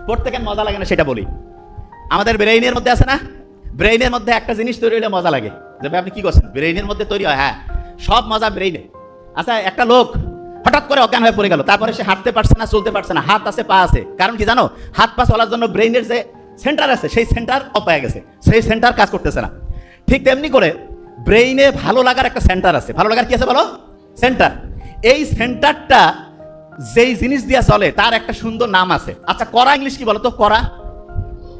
পড়তে কেন মজা লাগে না সেটা বলি। আমাদের ব্রেইনের মধ্যে আছে না, ব্রেইনের মধ্যে একটা জিনিস তৈরি হলে মজা লাগে। যে ভাই আপনি কি করছেন, ব্রেইনের মধ্যে তৈরি হয়। হ্যাঁ, সব মজা ব্রেইনে। আচ্ছা, একটা লোক হঠাৎ করে অজ্ঞান হয়ে পড়ে গেল, তারপরে সে হাঁটতে পারছে না, চলতে পারছে না, হাত আছে পা আছে। কারণ কি জানো, হাত পা চলার জন্য ব্রেইনের যে সেন্টার আছে সেই সেন্টার অফ হয়ে গেছে, সেই সেন্টার কাজ করতেছে না। ঠিক তেমনি করে ব্রেইনে ভালো লাগার একটা সেন্টার আছে। ভালো লাগার কি আছে বলো? সেন্টার। এই সেন্টারটা যেই জিনিস দিয়া চলে তার একটা সুন্দর নাম আছে। আচ্ছা, করা ইংলিশ কি বলো তো? করা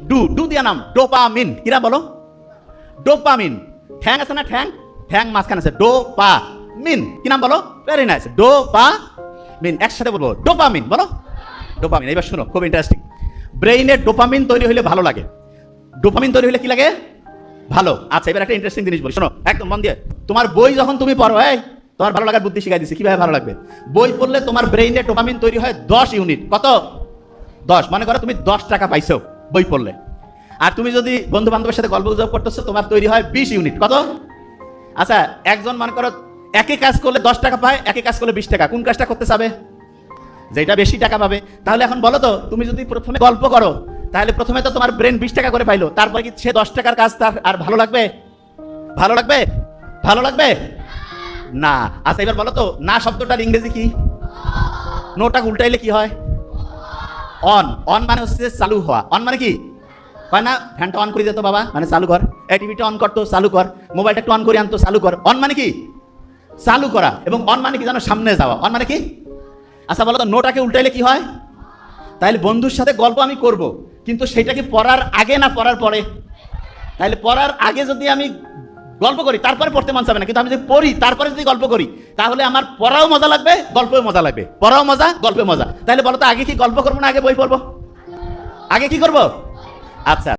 ডু, ডু দিয়া নাম ডোপামিন। কিরা বলো? ডোপামিন। ঠ্যাং আছে না, ঠ্যাং, ঠ্যাং মাঝখানে আছে ডোপামিন। কি নাম বলো? Very nice, dopamine. একসাথে বলবো, ডোপামিন বলো, ডোপামিন। এবার শুনো, খুব ইন্টারেস্টিং। ব্রেইনে ডোপামিন তৈরি হলে ভালো লাগে। ডোপামিন তৈরি হলে কি লাগে? ভালো। আচ্ছা, এবার একটা ইন্টারেস্টিং জিনিস বলি, শোনো একদম মন দিয়ে। তোমার বই যখন তুমি পড়ো, তোমার ভালো লাগার বুদ্ধি শিখাই দিচ্ছি কিভাবে ভালো লাগবে। বই পড়লে তোমার ব্রেইনে ডোপামিন তৈরি হয় 10 ইউনিট। কত? 10। মনে করো তুমি 10 টাকা পাইছো বই পড়লে। আর তুমি যদি বন্ধু বান্ধবের সাথে গল্প গুজব করতেছো, তোমার তৈরি হয় 20 ইউনিট। কত? আচ্ছা, একজন মনে করো একই কাজ করলে 10 টাকা পায়, একই কাজ করলে 20 টাকা। কোন কাজটা করতে চাবে? যেটা বেশি টাকা পাবে। তাহলে এখন বলো তো, তুমি যদি প্রথমে গল্প করো, তাহলে প্রথমে তো তোমার ব্রেন 20 টাকা করে পাইলো, তারপরে কি সে 10 টাকার কাজ তার আর ভালো লাগবে? ভালো লাগবে? ভালো লাগবে না। আচ্ছা, এবার বলো তো, না শব্দটার ইংরেজি কি? নোটা উল্টাইলে কি হয়? অন। অন মানে হচ্ছে চালু হওয়া। অন মানে কি হয় না, ফ্যানটা অন করে দিত বাবা, মানে চালু কর। টিভিটা অন করতো, চালু কর। মোবাইলটা একটু অন করে আনতো, চালু কর। অন মানে কি? চালু করা। এবং অন মানে কি জানো? সামনে যাওয়া। অন মানে কি? আচ্ছা বলো তো, নোটাকে উল্টাইলে কি হয়? তাহলে বন্ধুর সাথে গল্প আমি করব, কিন্তু সেটা কি পড়ার আগে না পড়ার পরে? তাহলে পড়ার আগে যদি আমি গল্প করি, তারপরে পড়তে মন চাবে না। কিন্তু আমি যদি পড়ি তারপরে যদি গল্প করি, তাহলে আমার পড়াও মজা লাগবে, গল্পও মজা লাগবে। পড়াও মজা, গল্পে মজা। তাহলে বলো তো, আগে কি গল্প করবো না আগে বই পড়বো? আগে কি করবো? আচ্ছা।